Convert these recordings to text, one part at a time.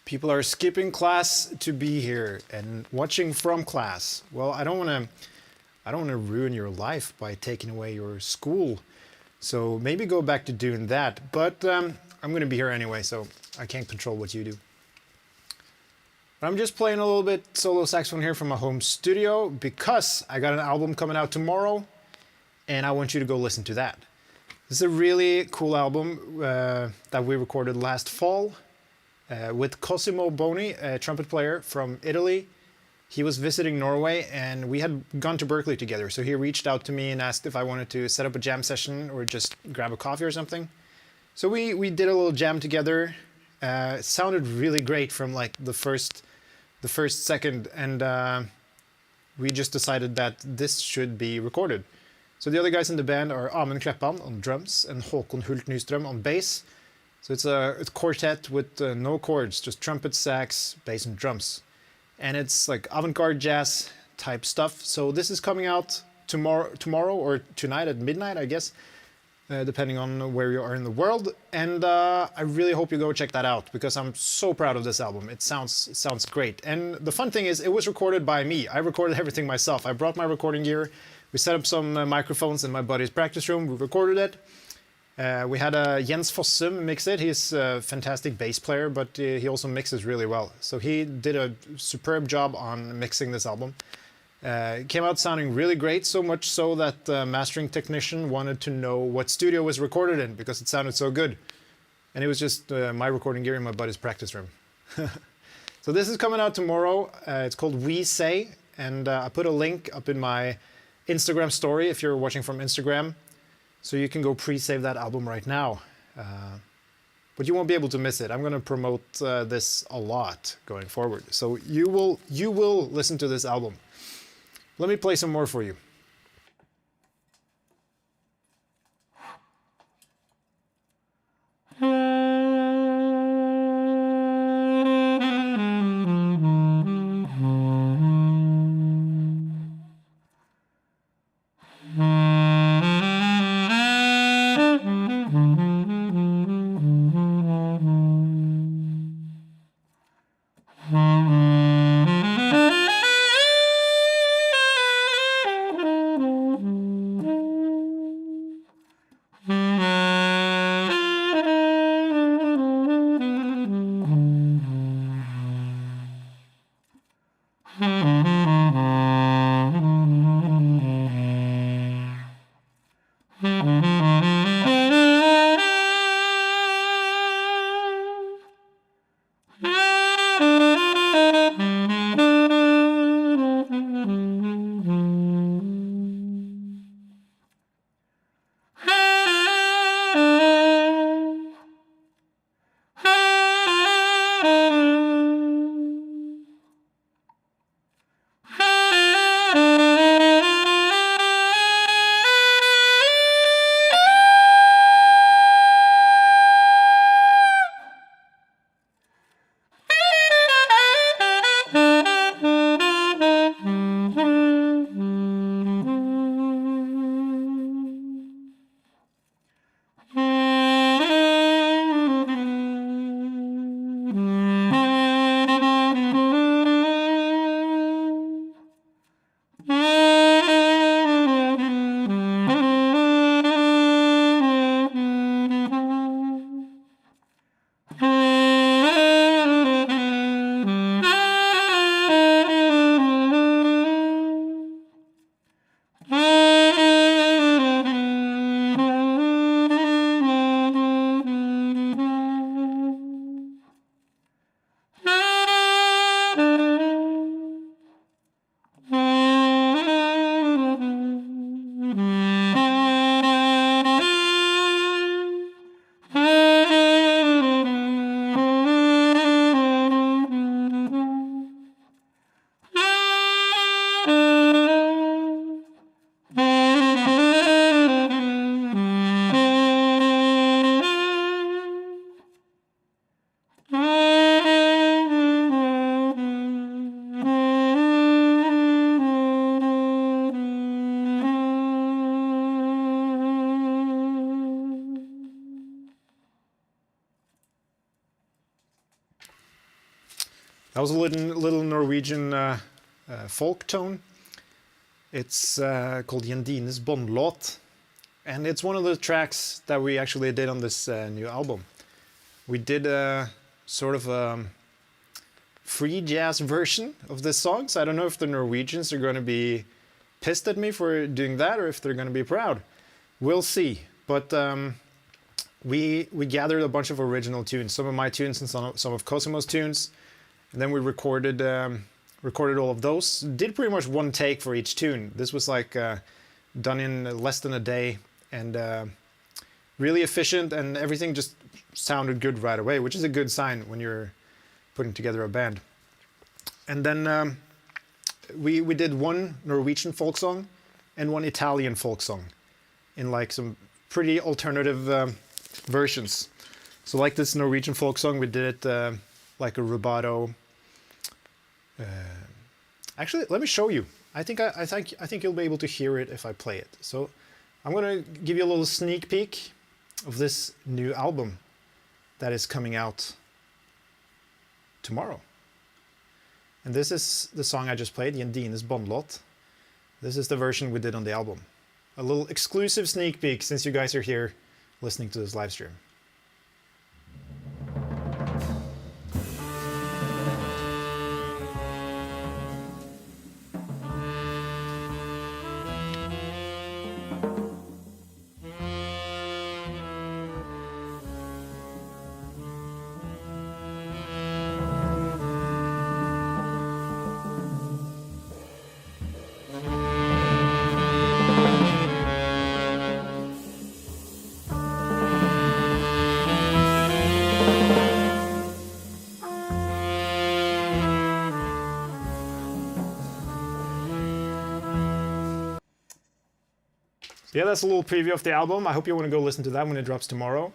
People are skipping class to be here and watching from class. Well, I don't want to ruin your life by taking away your school. So maybe go back to doing that. But I'm going to be here anyway, so I can't control what you do. But I'm just playing a little bit solo saxophone here from my home studio because I got an album coming out tomorrow and I want you to go listen to that. This is a really cool album that we recorded last fall with Cosimo Boni, a trumpet player from Italy. He was visiting Norway and we had gone to Berkeley together. So he reached out to me and asked if I wanted to set up a jam session or just grab a coffee or something. So we did a little jam together. It sounded really great from like the first second, and we just decided that this should be recorded. So the other guys in the band are Amund Kleppan on drums and Håkon Hult Nyström on bass. So it's a quartet with no chords, just trumpet, sax, bass, and drums. And it's like avant-garde jazz type stuff. So this is coming out tomorrow or tonight at midnight, I guess, depending on where you are in the world. And I really hope you go check that out because I'm so proud of this album. It sounds great. And the fun thing is it was recorded by me. I recorded everything myself. I brought my recording gear. We set up some microphones in my buddy's practice room. We recorded it. We had Jens Fossum mix it. He's a fantastic bass player, but he also mixes really well. So he did a superb job on mixing this album. It came out sounding really great, so much so that the mastering technician wanted to know what studio it was recorded in because it sounded so good. And it was just my recording gear in my buddy's practice room. So this is coming out tomorrow. It's called We Say, and I put a link up in my Instagram story if you're watching from Instagram. So you can go pre-save that album right now. But you won't be able to miss it. I'm going to promote this a lot going forward. So you will listen to this album. Let me play some more for you. That was a little Norwegian folk tone. It's called Jendines Båndlåt, and it's one of the tracks that we actually did on this new album. We did a sort of a free jazz version of this song, so I don't know if the Norwegians are going to be pissed at me for doing that or if they're going to be proud. We'll see. But we gathered a bunch of original tunes, some of my tunes and some of Cosimo's tunes, and then we recorded all of those. Did pretty much one take for each tune. This was like done in less than a day, and really efficient, and everything just sounded good right away, which is a good sign when you're putting together a band. And then we did one Norwegian folk song and one Italian folk song in like some pretty alternative versions. So like this Norwegian folk song, we did it like a rubato. Actually, let me show you. I think you'll be able to hear it if I play it. So I'm gonna give you a little sneak peek of this new album that is coming out tomorrow. And this is the song I just played, Jendines Båndlåt. This is the version we did on the album. A little exclusive sneak peek since you guys are here listening to this live stream. Yeah, that's a little preview of the album. I hope you want to go listen to that when it drops tomorrow.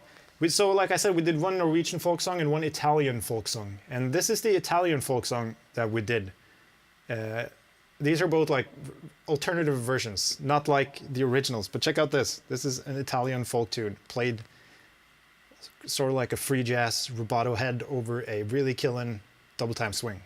So, like I said, we did one Norwegian folk song and one Italian folk song. And this is the Italian folk song that we did. These are both like alternative versions, not like the originals. But check out this. This is an Italian folk tune, played sort of like a free jazz rubato head over a really killing double time swing.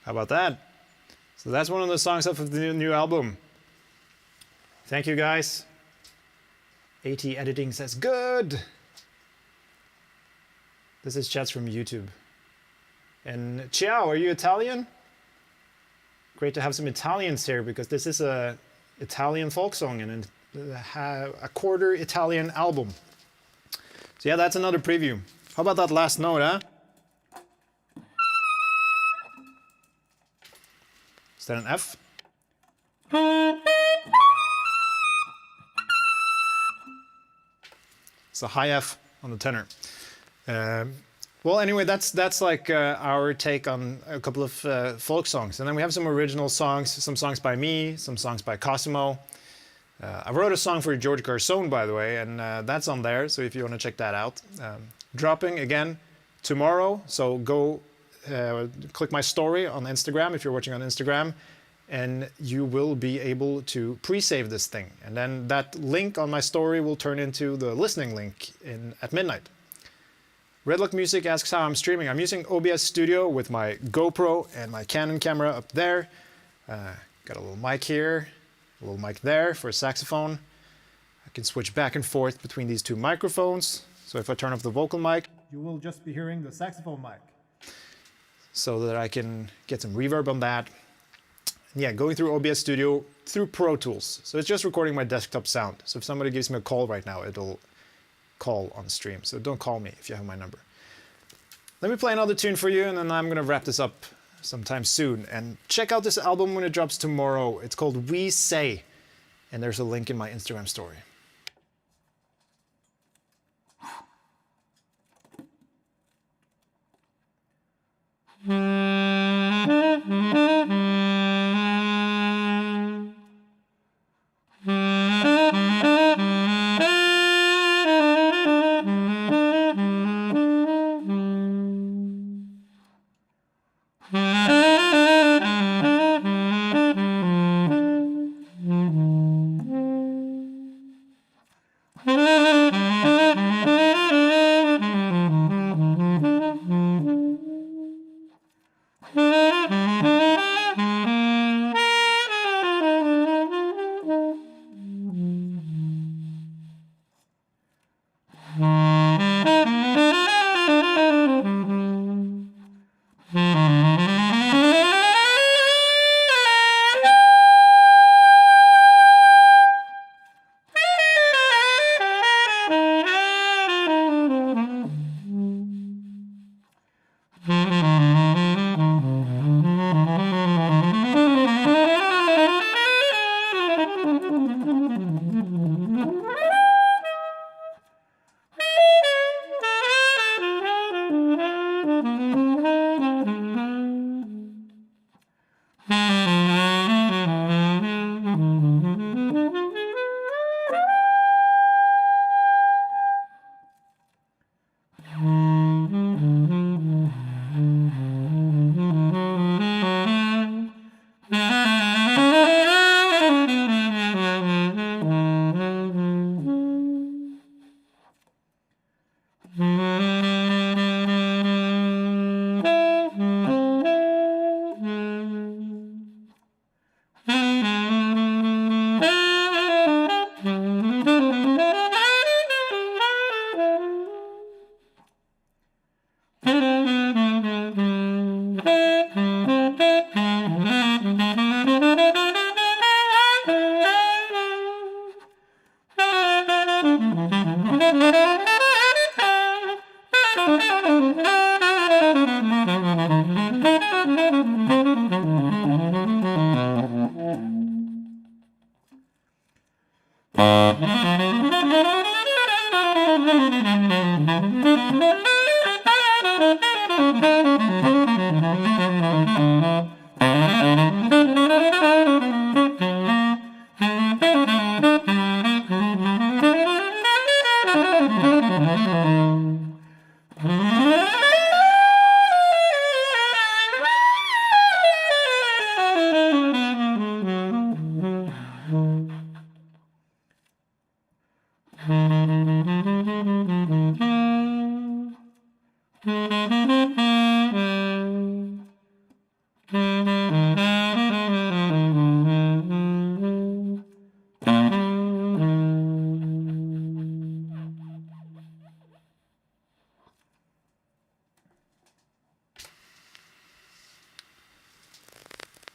How about that? So that's one of the songs off of the new album. Thank you, guys. AT Editing says good. This is chats from YouTube. And ciao, are you Italian? Great to have some Italians here because this is a Italian folk song and a quarter Italian album. So yeah, that's another preview. How about that last note, huh? Is that an F? It's a high F on the tenor. Well, anyway, that's like our take on a couple of folk songs. And then we have some original songs, some songs by me, some songs by Cosimo. I wrote a song for George Garçon, by the way, and that's on there, so if you want to check that out. Dropping, again, tomorrow, so go click my story on Instagram if you're watching on Instagram, and you will be able to pre-save this thing. And then that link on my story will turn into the listening link at midnight. Redlock Music asks how I'm streaming. I'm using OBS Studio with my GoPro and my Canon camera up there. Got a little mic here, a little mic there for a saxophone. I can switch back and forth between these two microphones. So if I turn off the vocal mic, you will just be hearing the saxophone mic. So that I can get some reverb on that. And yeah, going through OBS Studio through Pro Tools. So it's just recording my desktop sound. So if somebody gives me a call right now, it'll call on stream. So don't call me if you have my number. Let me play another tune for you, and then I'm gonna wrap this up sometime soon. And check out this album when it drops tomorrow. It's called We Say, and there's a link in my Instagram story.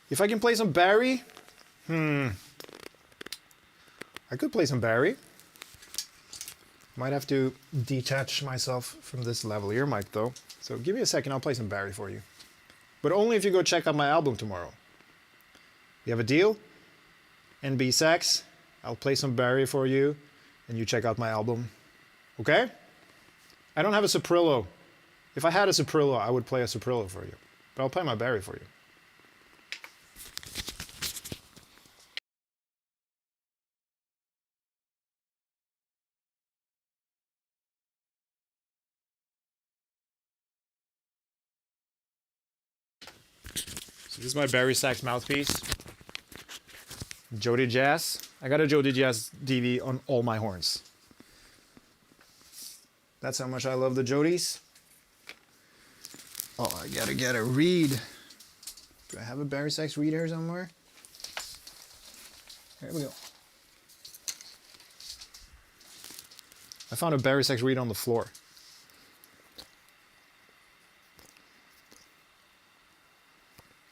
If I can play some Barry, I could play some Barry. Might have to detach myself from this lavalier mic though. So give me a second, I'll play some Barry for you. But only if you go check out my album tomorrow. You have a deal? NB Sax, I'll play some Barry for you, and you check out my album. Okay? I don't have a Soprillo. If I had a Soprillo, I would play a Soprillo for you. But I'll play my Barry for you. So this is my Barry Sax mouthpiece. Jody Jazz. I got a Jody Jazz DV on all my horns. That's how much I love the Jodys. Oh, I gotta get a reed. Do I have a Barry Sax reed here somewhere? Here we go. I found a Barry Sax reed on the floor.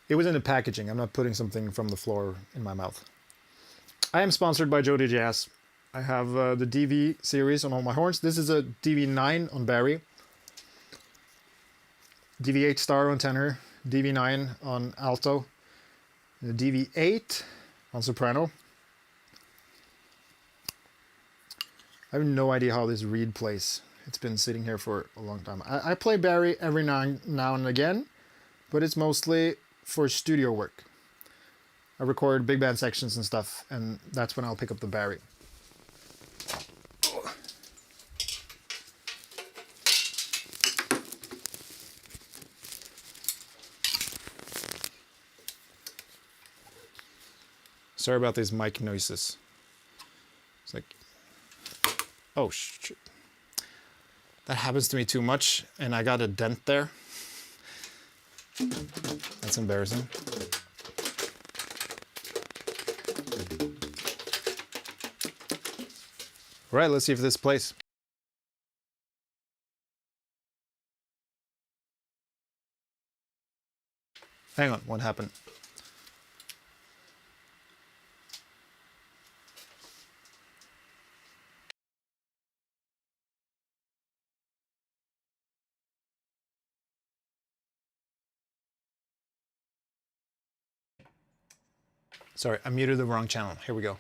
It was in the packaging. I'm not putting something from the floor in my mouth. I am sponsored by Jody Jazz. I have the DV series on all my horns. This is a DV9 on Barry, DV8 star on tenor, DV9 on alto, the DV8 on soprano. I have no idea how this reed plays. It's been sitting here for a long time. I play Barry every now and again, but it's mostly for studio work. I record big band sections and stuff, and that's when I'll pick up the Barry. Sorry about these mic noises. It's like, oh shit. That happens to me too much, and I got a dent there. That's embarrassing. All right, let's see if this plays. Hang on, what happened? Sorry, I muted the wrong channel. Here we go.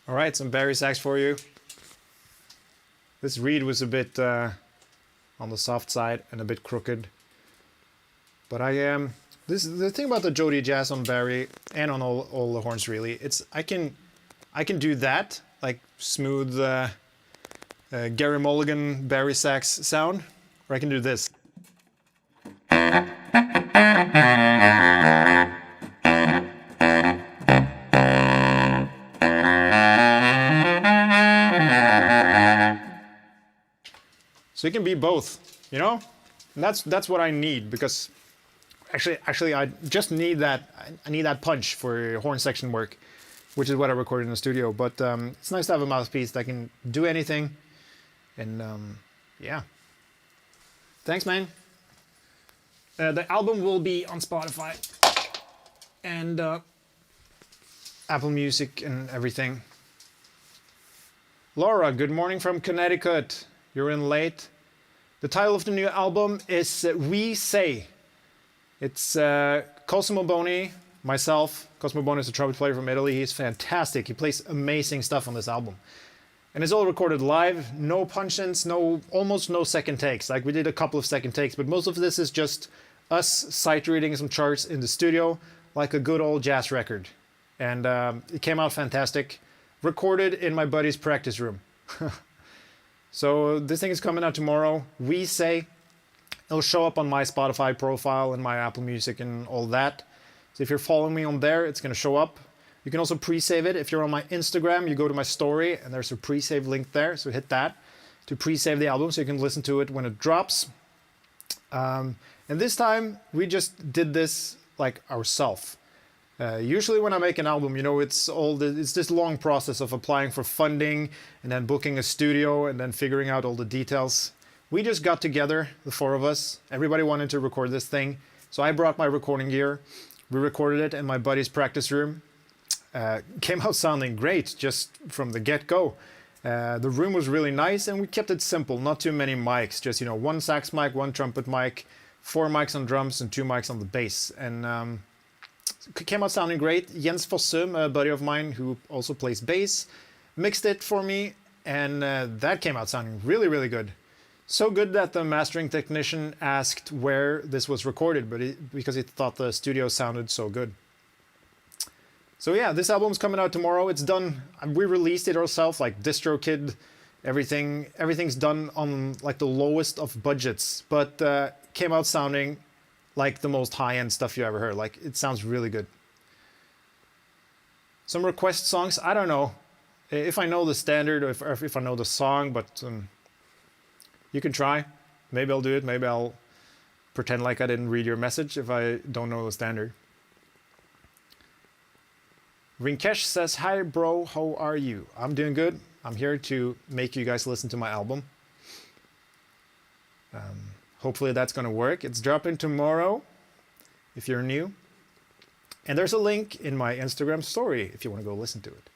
All right, some Barry Sax for you. This reed was a bit on the soft side and a bit crooked, but I am. This the thing about the Jody Jazz on Barry and on all the horns really. It's I can do that like smooth Gary Mulligan Barry Sax sound, or I can do this. So it can be both, you know, and that's what I need, because actually I just need that. I need that punch for horn section work, which is what I recorded in the studio. But it's nice to have a mouthpiece that can do anything, and yeah. Thanks, man. The album will be on Spotify and Apple Music and everything. Laura, good morning from Connecticut. You're in late. The title of the new album is We Say. It's Cosimo Boni, myself. Cosimo Boni is a trumpet player from Italy. He's fantastic. He plays amazing stuff on this album. And it's all recorded live, no punch-ins, almost no second takes. Like we did a couple of second takes, but most of this is just us sight reading some charts in the studio, like a good old jazz record. And it came out fantastic. Recorded in my buddy's practice room. So this thing is coming out tomorrow. We say it'll show up on my Spotify profile and my Apple Music and all that. So if you're following me on there, it's going to show up. You can also pre-save it. If you're on my Instagram, you go to my story and there's a pre-save link there. So hit that to pre-save the album so you can listen to it when it drops. And this time we just did this like ourselves. Usually when I make an album, you know, it's this long process of applying for funding and then booking a studio and then figuring out all the details. We just got together, the four of us. Everybody wanted to record this thing. So I brought my recording gear. We recorded it in my buddy's practice room. Came out sounding great just from the get-go. The room was really nice and we kept it simple, not too many mics, just, you know, one sax mic, one trumpet mic, 4 mics on drums and 2 mics on the bass. And it came out sounding great. Jens Fossum, a buddy of mine who also plays bass, mixed it for me and that came out sounding really, really good. So good that the mastering technician asked where this was recorded, because he thought the studio sounded so good. So yeah, this album's coming out tomorrow. It's done. We released it ourselves, like DistroKid, everything's done on like the lowest of budgets, but came out sounding like the most high-end stuff you ever heard. Like it sounds really good. Some request songs, I don't know if I know the standard or if I know the song, but you can try. Maybe I'll do it. Maybe I'll pretend like I didn't read your message if I don't know the standard. Rinkesh says, "Hi bro, how are you? I'm doing good. I'm here to make you guys listen to my album. Hopefully that's going to work. It's dropping tomorrow if you're new. And there's a link in my Instagram story if you want to go listen to it.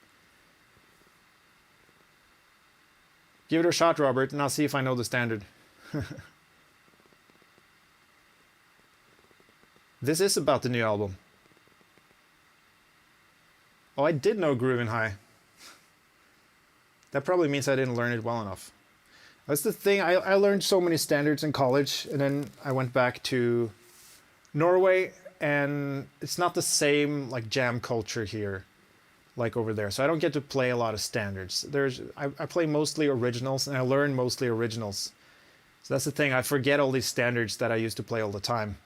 Give it a shot, Robert, and I'll see if I know the standard." This is about the new album. Oh, I did know Groovin' High. That probably means I didn't learn it well enough. That's the thing. I learned so many standards in college, and then I went back to Norway, and it's not the same like jam culture here like over there. So I don't get to play a lot of standards. I play mostly originals, and I learn mostly originals. So that's the thing. I forget all these standards that I used to play all the time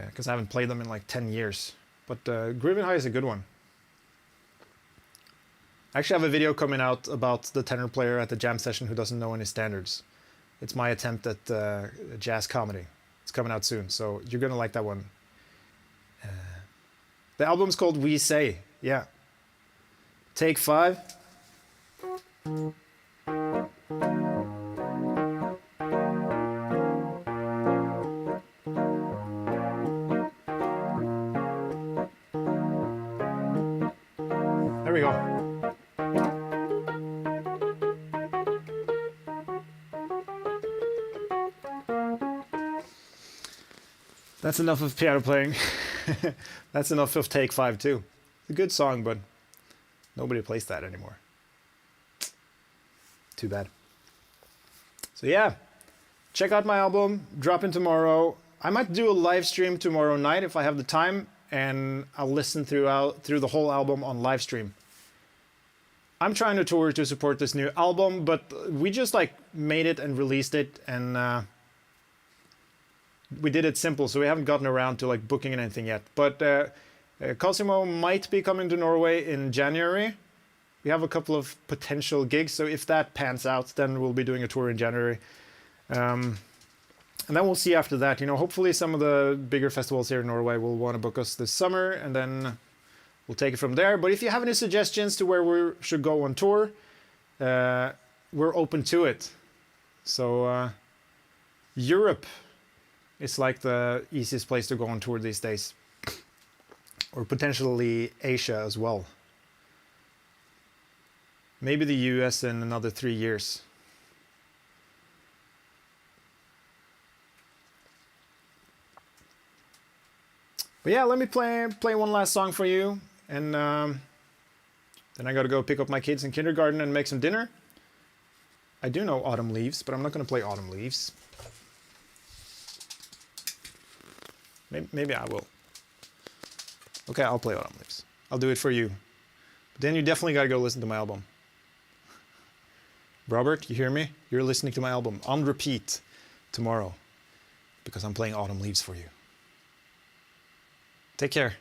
because I haven't played them in like 10 years. But Groovin' High is a good one. I actually have a video coming out about the tenor player at the jam session who doesn't know any standards. It's my attempt at jazz comedy. It's coming out soon, so you're going to like that one. The album's called We Say. Yeah. Take 5. There we go. That's enough of piano playing. That's enough of Take 5 too. It's a good song, but nobody plays that anymore. Too bad. So yeah, check out my album, dropping tomorrow. I might do a live stream tomorrow night if I have the time, and I'll listen through the whole album on live stream. I'm trying to tour to support this new album, but we just like made it and released it, and we did it simple, so we haven't gotten around to like booking anything yet. But Cosimo might be coming to Norway in January. We have a couple of potential gigs, so if that pans out, then we'll be doing a tour in January. And then we'll see after that. You know, hopefully some of the bigger festivals here in Norway will want to book us this summer, and then we'll take it from there. But if you have any suggestions to where we should go on tour, we're open to it. So Europe is like the easiest place to go on tour these days. Or potentially Asia as well. Maybe the US in another 3 years. But yeah, let me play one last song for you, and Then I gotta go pick up my kids in kindergarten and make some dinner. I do know Autumn Leaves, but I'm not gonna play Autumn Leaves. Maybe I will. Okay, I'll play Autumn Leaves. I'll do it for you. But then you definitely gotta go listen to my album. Robert, you hear me? You're listening to my album on repeat tomorrow because I'm playing Autumn Leaves for you. Take care.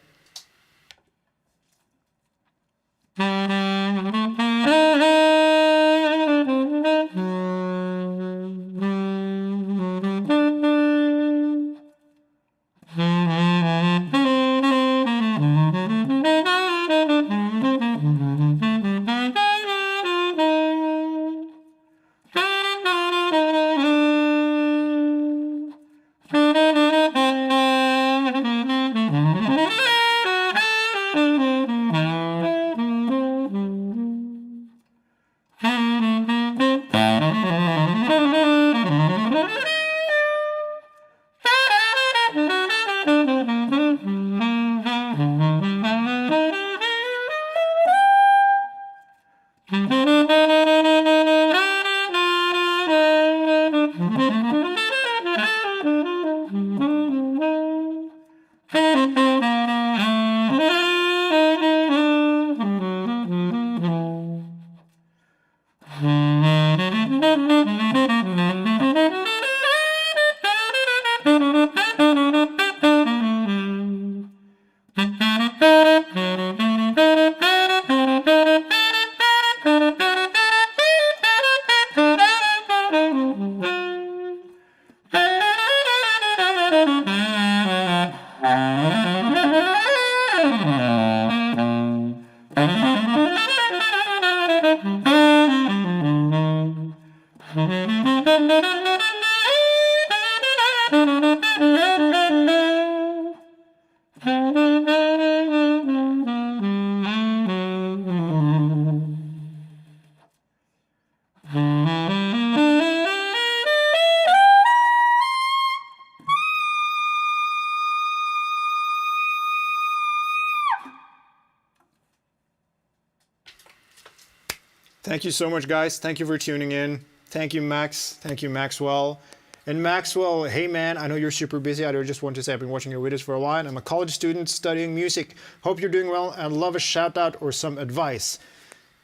Thank you so much, guys. Thank you for tuning in. Thank you, Max. Thank you, Maxwell. And Maxwell, hey man, I know you're super busy. I just want to say I've been watching your videos for a while. I'm a college student studying music. Hope you're doing well and love a shout out or some advice.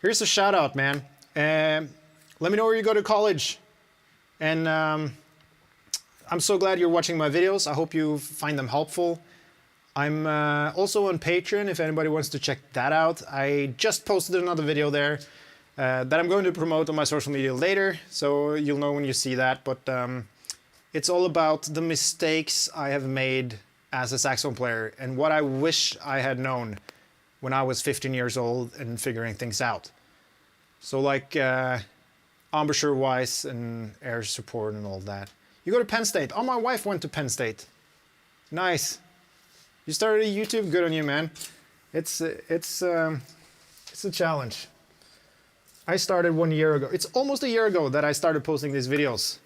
Here's a shout out, man. Let me know where you go to college. And I'm so glad you're watching my videos. I hope you find them helpful. I'm also on Patreon if anybody wants to check that out. I just posted another video there that I'm going to promote on my social media later, so you'll know when you see that. But it's all about the mistakes I have made as a saxophone player and what I wish I had known when I was 15 years old and figuring things out. So like embouchure-wise and air support and all that. You go to Penn State. Oh, my wife went to Penn State. Nice. You started a YouTube. Good on you, man. It's a challenge. I started 1 year ago. It's almost a year ago that I started posting these videos.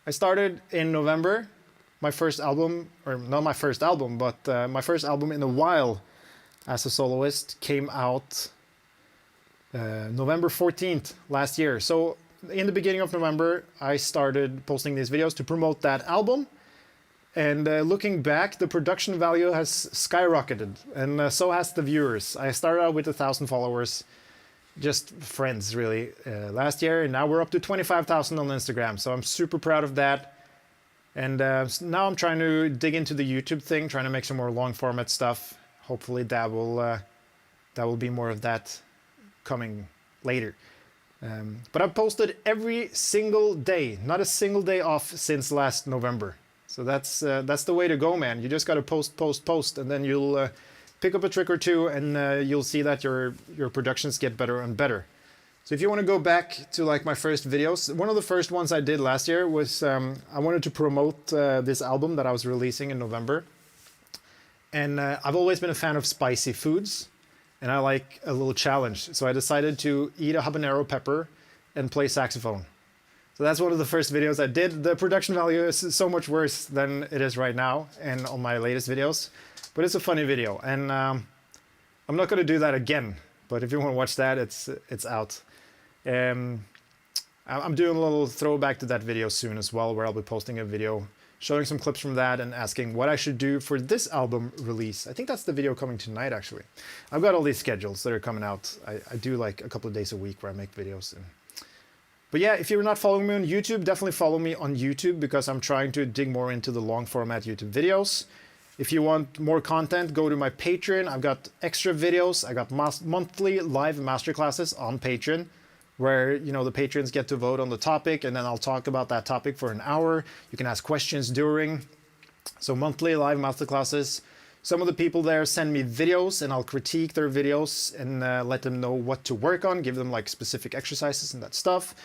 I started in November. My first album, or not my first album, but my first album in a while as a soloist came out November 14th last year. So in the beginning of November, I started posting these videos to promote that album. And looking back, the production value has skyrocketed, and so has the viewers. I started out with 1,000 followers. Just friends, really, last year, and now we're up to 25,000 on Instagram, so I'm super proud of that. And now I'm trying to dig into the YouTube thing, trying to make some more long format stuff. Hopefully that will be more of that coming later. But I've posted every single day, not a single day off since last November. So that's the way to go, man. You just got to post, and then you'll pick up a trick or two, and you'll see that your productions get better and better. So if you want to go back to like my first videos, one of the first ones I did last year was I wanted to promote this album that I was releasing in November. And I've always been a fan of spicy foods, and I like a little challenge. So I decided to eat a habanero pepper and play saxophone. So that's one of the first videos I did. The production value is so much worse than it is right now and on my latest videos. But it's a funny video, and I'm not going to do that again But if you want to watch that, it's out. I'm doing a little throwback to that video soon as well, where I'll be posting a video showing some clips from that and asking what I should do for this album release. I think that's the video coming tonight, actually. I've got all these schedules that are coming out. I do like a couple of days a week where I make videos. But yeah, if you're not following me on YouTube, definitely follow me on YouTube, because I'm trying to dig more into the long format YouTube videos. If you want more content, go to my Patreon. I've got extra videos. I got monthly live masterclasses on Patreon, where the patrons get to vote on the topic, and then I'll talk about that topic for an hour. You can ask questions during. So monthly live masterclasses. Some of the people there send me videos, and I'll critique their videos and let them know what to work on, give them like specific exercises and that stuff.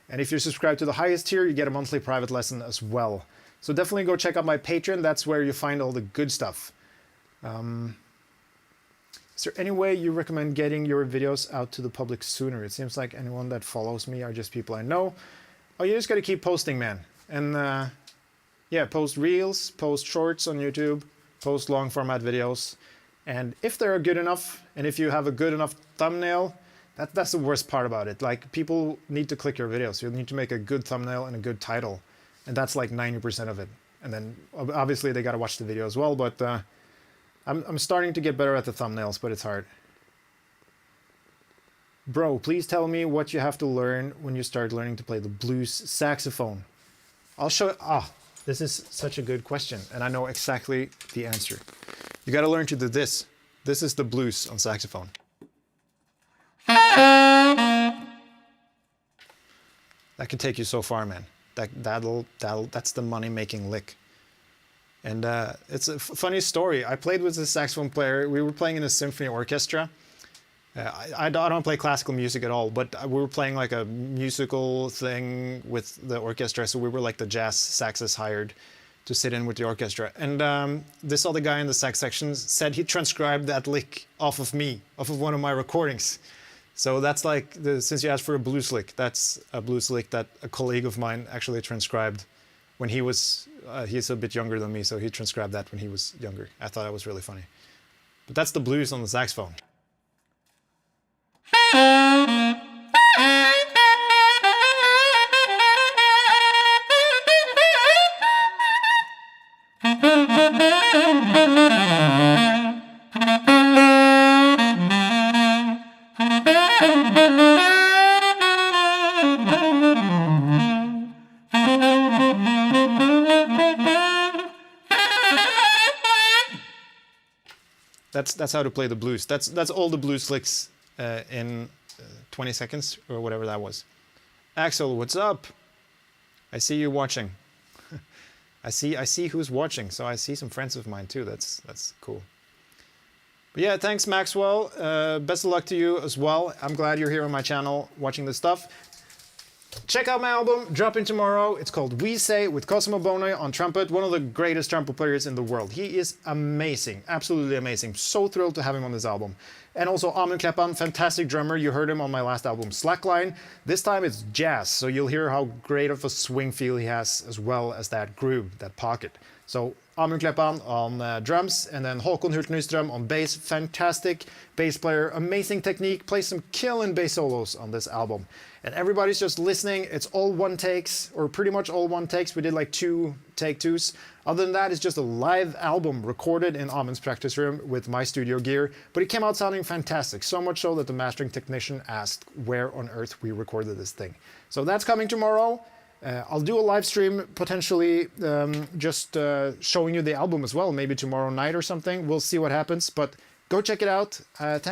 And if you're subscribed to the highest tier, you get a monthly private lesson as well. So definitely go check out my Patreon. That's where you find all the good stuff. Is there any way you recommend getting your videos out to the public sooner? It seems like anyone that follows me are just people I know. Oh, you just got to keep posting, man. And yeah, post reels, post shorts on YouTube, post long format videos. And if they're good enough, and if you have a good enough thumbnail, that's the worst part about it. Like, people need to click your videos. You need to make a good thumbnail and a good title. And that's like 90% of it. And then obviously they got to watch the video as well, but I'm starting to get better at the thumbnails, but it's hard. Bro, please tell me what you have to learn when you start learning to play the blues saxophone. I'll show. This is such a good question, and I know exactly the answer. You got to learn to do this. This is the blues on saxophone. That can take you so far, man. That's the money-making lick. And it's a funny story. I played with a saxophone player. We were playing in a symphony orchestra. I don't play classical music at all, but we were playing like a musical thing with the orchestra. So we were like the jazz saxes hired to sit in with the orchestra. And this other guy in the sax section said he transcribed that lick off of me, off of one of my recordings. So that's like, since you asked for a blues lick, that's a blues lick that a colleague of mine actually transcribed when he was, he's a bit younger than me, so he transcribed that when he was younger. I thought that was really funny. But that's the blues on the saxophone. That's how to play the blues. That's all the blues licks in 20 seconds or whatever that was. Axel, what's up? I see you watching. I see who's watching, so I see some friends of mine too. That's cool. But yeah, thanks Maxwell. Best of luck to you as well. I'm glad you're here on my channel watching this stuff. Check out my album, dropping tomorrow. It's called We Say, with Cosimo Bone on trumpet, one of the greatest trumpet players in the world. He is amazing, absolutely amazing. So thrilled to have him on this album. And also Amund Kleppan, fantastic drummer. You heard him on my last album, Slackline. This time it's jazz, so you'll hear how great of a swing feel he has, as well as that groove, that pocket. So Amund Kleppan on drums, and then Håkon Hult Nyström on bass. Fantastic bass player, amazing technique, plays some killing bass solos on this album. And everybody's just listening. It's all one takes, or pretty much all one takes. We did like 2 take 2s. Other than that, it's just a live album recorded in Amund's practice room with my studio gear. But it came out sounding fantastic, so much so that the mastering technician asked where on earth we recorded this thing. So that's coming tomorrow. I'll do a live stream, potentially just showing you the album as well, maybe tomorrow night or something. We'll see what happens, but go check it out. Thank